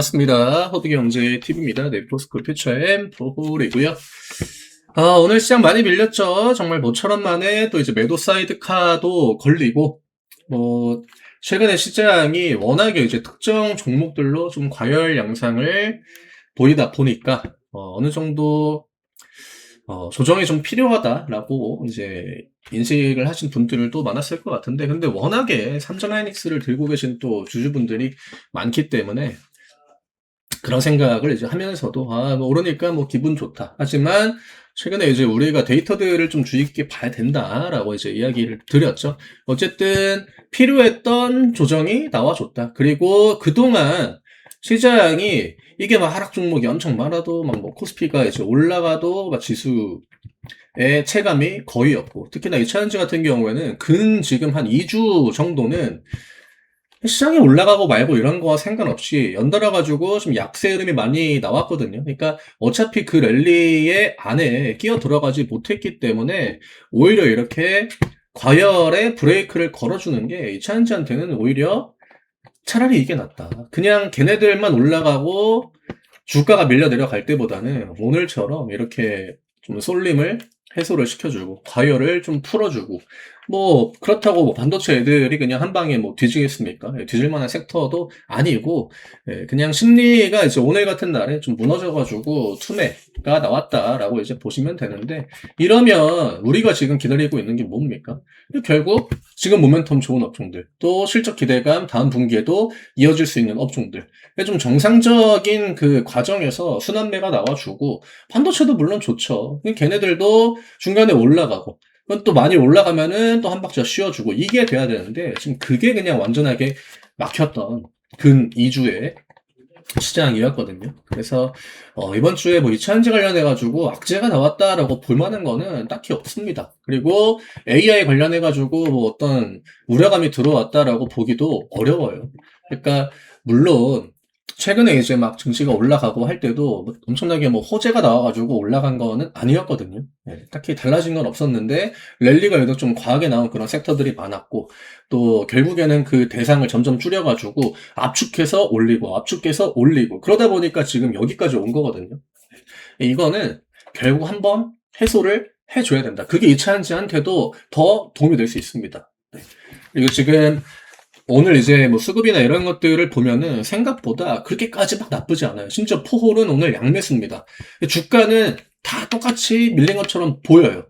반갑습니다. 허브경제TV입니다. 네이버스쿨 퓨처엠 보홀이고요. 오늘 시장 많이 밀렸죠. 정말 모처럼 만에 또 이제 매도 사이드카도 걸리고, 최근에 시장이 워낙에 이제 특정 종목들로 좀 과열 양상을 보이다 보니까, 어느 정도, 조정이 좀 필요하다라고 이제 인식을 하신 분들도 많았을 것 같은데, 근데 워낙에 삼성하이닉스를 들고 계신 또 주주분들이 많기 때문에, 그런 생각을 이제 하면서도, 뭐 오르니까 뭐 기분 좋다. 하지만, 최근에 이제 우리가 데이터들을 좀 주의 깊게 봐야 된다라고 이제 이야기를 드렸죠. 어쨌든, 필요했던 조정이 나와줬다. 그리고 그동안 시장이 이게 막 하락 종목이 엄청 많아도 막 뭐 코스피가 이제 올라가도 막 지수의 체감이 거의 없고, 특히나 이 차은지 같은 경우에는 지금 한 2주 정도는 시장이 올라가고 말고 이런 거와 상관없이 연달아 가지고 좀 약세 흐름이 많이 나왔거든요. 그러니까 어차피 그 랠리의 안에 끼어 들어가지 못했기 때문에 오히려 이렇게 과열의 브레이크를 걸어주는 게 이차은지한테는 오히려 차라리 이게 낫다. 그냥 걔네들만 올라가고 주가가 밀려 내려갈 때보다는 오늘처럼 이렇게 좀 쏠림을 해소를 시켜주고 과열을 좀 풀어주고, 뭐 그렇다고 뭐 반도체 애들이 그냥 한 방에 뭐 뒤지겠습니까? 뒤질 만한 섹터도 아니고, 그냥 심리가 이제 오늘 같은 날에 좀 무너져가지고 투매가 나왔다라고 이제 보시면 되는데, 이러면 우리가 지금 기다리고 있는 게 뭡니까? 결국 지금 모멘텀 좋은 업종들, 또 실적 기대감 다음 분기에도 이어질 수 있는 업종들, 좀 정상적인 그 과정에서 순환매가 나와주고, 반도체도 물론 좋죠. 걔네들도 중간에 올라가고, 그건 또 많이 올라가면은 또 한 박자 쉬어주고, 이게 돼야 되는데, 지금 그게 그냥 완전하게 막혔던 근 2주의 시장이었거든요. 그래서, 이번 주에 뭐 2차전지 관련해가지고 악재가 나왔다라고 볼 만한 거는 딱히 없습니다. 그리고 AI 관련해가지고 뭐 어떤 우려감이 들어왔다라고 보기도 어려워요. 그러니까, 물론, 최근에 이제 막 증시가 올라가고 할 때도 뭐 엄청나게 뭐 호재가 나와가지고 올라간 거는 아니었거든요. 딱히 달라진 건 없었는데 랠리가 유독 좀 과하게 나온 그런 섹터들이 많았고, 또 결국에는 그 대상을 점점 줄여가지고 압축해서 올리고 압축해서 올리고 그러다 보니까 지금 여기까지 온 거거든요. 이거는 결국 한번 해소를 해줘야 된다. 그게 이차전지한테도 더 도움이 될 수 있습니다. 그리고 지금 오늘 이제 뭐 수급이나 이런 것들을 보면은 생각보다 그렇게까지 막 나쁘지 않아요. 심지어 포홀은 오늘 양매수입니다. 주가는 다 똑같이 밀린 것처럼 보여요.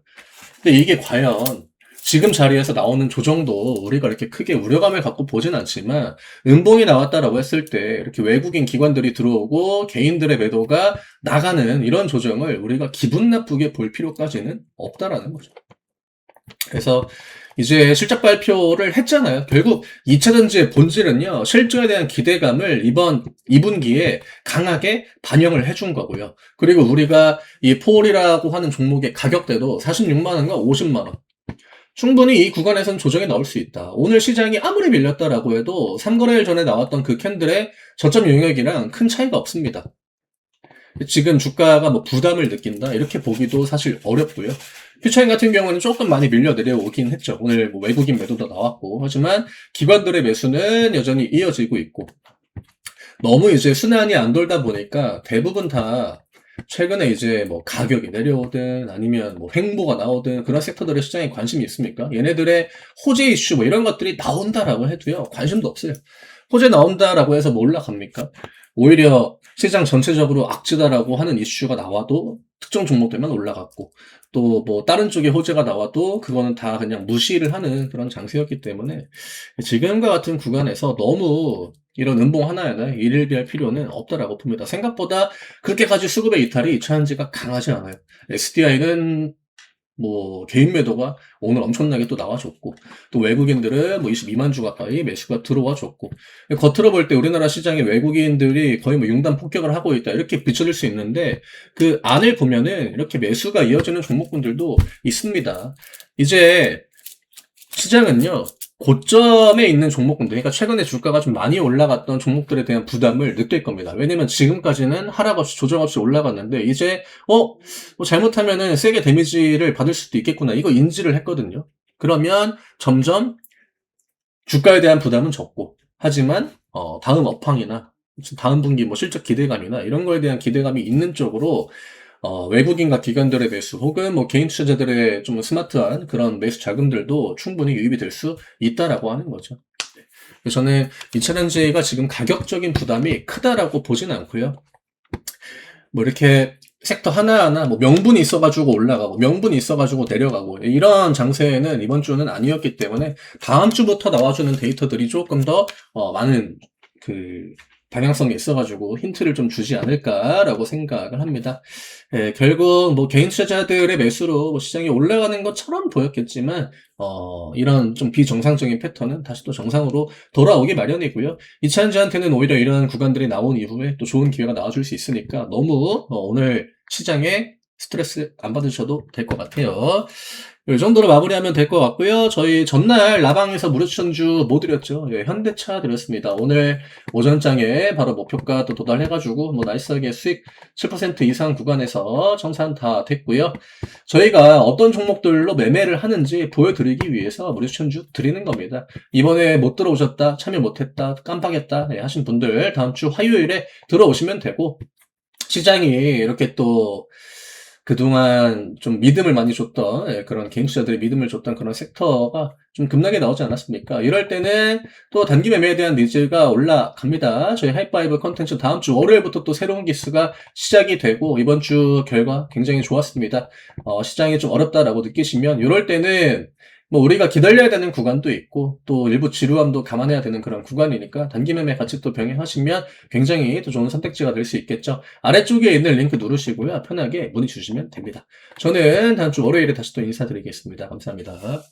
근데 이게 과연 지금 자리에서 나오는 조정도 우리가 이렇게 크게 우려감을 갖고 보진 않지만, 음봉이 나왔다라고 했을 때 이렇게 외국인 기관들이 들어오고 개인들의 매도가 나가는 이런 조정을 우리가 기분 나쁘게 볼 필요까지는 없다라는 거죠. 그래서 이제 실적 발표를 했잖아요. 결국 2차전지의 본질은요, 실적에 대한 기대감을 이번 2분기에 강하게 반영을 해준 거고요. 그리고 우리가 이 폴이라고 하는 종목의 가격대도 46만원과 50만원. 충분히 이 구간에선 조정이 나올 수 있다. 오늘 시장이 아무리 밀렸다라고 해도 3거래일 전에 나왔던 그 캔들의 저점 용역이랑 큰 차이가 없습니다. 지금 주가가 뭐 부담을 느낀다 이렇게 보기도 사실 어렵고요. 퓨처인 같은 경우는 조금 많이 밀려 내려오긴 했죠. 오늘 뭐 외국인 매도도 나왔고, 하지만 기관들의 매수는 여전히 이어지고 있고, 너무 이제 순환이 안 돌다 보니까 대부분 다 최근에 이제 뭐 가격이 내려오든 아니면 뭐 횡보가 나오든 그런 섹터들의 시장에 관심이 있습니까? 얘네들의 호재 이슈 뭐 이런 것들이 나온다라고 해도요, 관심도 없어요. 호재 나온다라고 해서 뭐 올라갑니까? 오히려 시장 전체적으로 악재다라고 하는 이슈가 나와도 특정 종목들만 올라갔고, 또 뭐 다른 쪽에 호재가 나와도 그거는 다 그냥 무시를 하는 그런 장세였기 때문에 지금과 같은 구간에서 너무 이런 음봉 하나하나 일일비할 필요는 없다라고 봅니다. 생각보다 그렇게까지 수급의 이탈이 이차전지가 강하지 않아요. SDI는 뭐 개인 매도가 오늘 엄청나게 또 나와줬고, 또 외국인들은 뭐 22만 주 가까이 매수가 들어와줬고, 겉으로 볼 때 우리나라 시장에 외국인들이 거의 뭐 융단 폭격을 하고 있다 이렇게 비춰질 수 있는데, 그 안을 보면은 이렇게 매수가 이어지는 종목군들도 있습니다. 이제 시장은요, 고점에 있는 종목군들, 그러니까 최근에 주가가 좀 많이 올라갔던 종목들에 대한 부담을 느낄 겁니다. 왜냐면 지금까지는 하락 없이 조정 없이 올라갔는데, 이제 뭐 잘못하면은 세게 데미지를 받을 수도 있겠구나, 이거 인지를 했거든요. 그러면 점점 주가에 대한 부담은 적고, 하지만 다음 업황이나 다음 분기 뭐 실적 기대감이나 이런 거에 대한 기대감이 있는 쪽으로 외국인과 기관들의 매수 혹은 뭐 개인 투자자들의 좀 스마트한 그런 매수 자금들도 충분히 유입이 될 수 있다라고 하는 거죠. 그래서 저는 이차전지가 지금 가격적인 부담이 크다라고 보진 않고요. 뭐 이렇게 섹터 하나하나 뭐 명분이 있어가지고 올라가고 명분이 있어가지고 내려가고 이런 장세에는 이번 주는 아니었기 때문에 다음 주부터 나와주는 데이터들이 조금 더 많은 그 방향성이 있어가지고 힌트를 좀 주지 않을까라고 생각을 합니다. 예, 결국 뭐 개인 투자자들의 매수로 뭐 시장이 올라가는 것처럼 보였겠지만 이런 좀 비정상적인 패턴은 다시 또 정상으로 돌아오기 마련이고요. 이차전지한테는 오히려 이런 구간들이 나온 이후에 또 좋은 기회가 나와줄 수 있으니까 너무 오늘 시장에 스트레스 안 받으셔도 될 것 같아요. 이 정도로 마무리하면 될 것 같고요. 저희 전날 라방에서 무료 추천주 뭐 드렸죠? 예, 현대차 드렸습니다. 오늘 오전장에 바로 목표가 또 도달해가지고 뭐 나이스하게 수익 7% 이상 구간에서 청산 다 됐고요. 저희가 어떤 종목들로 매매를 하는지 보여드리기 위해서 무료 추천주 드리는 겁니다. 이번에 못 들어오셨다, 참여 못했다, 깜빡했다 하신 분들 다음 주 화요일에 들어오시면 되고 시장이 이렇게 또 그동안 좀 믿음을 많이 줬던 그런 개인 투자들이 믿음을 줬던 그런 섹터가 좀 급락에 나오지 않았습니까? 이럴 때는 또 단기 매매에 대한 니즈가 올라갑니다. 저희 하이파이브 컨텐츠 다음 주 월요일부터 또 새로운 기수가 시작이 되고 이번 주 결과 굉장히 좋았습니다. 시장이 좀 어렵다라고 느끼시면 이럴 때는 뭐 우리가 기다려야 되는 구간도 있고 또 일부 지루함도 감안해야 되는 그런 구간이니까 단기 매매 같이 또 병행하시면 굉장히 또 좋은 선택지가 될 수 있겠죠. 아래쪽에 있는 링크 누르시고요. 편하게 문의 주시면 됩니다. 저는 다음 주 월요일에 다시 또 인사드리겠습니다. 감사합니다.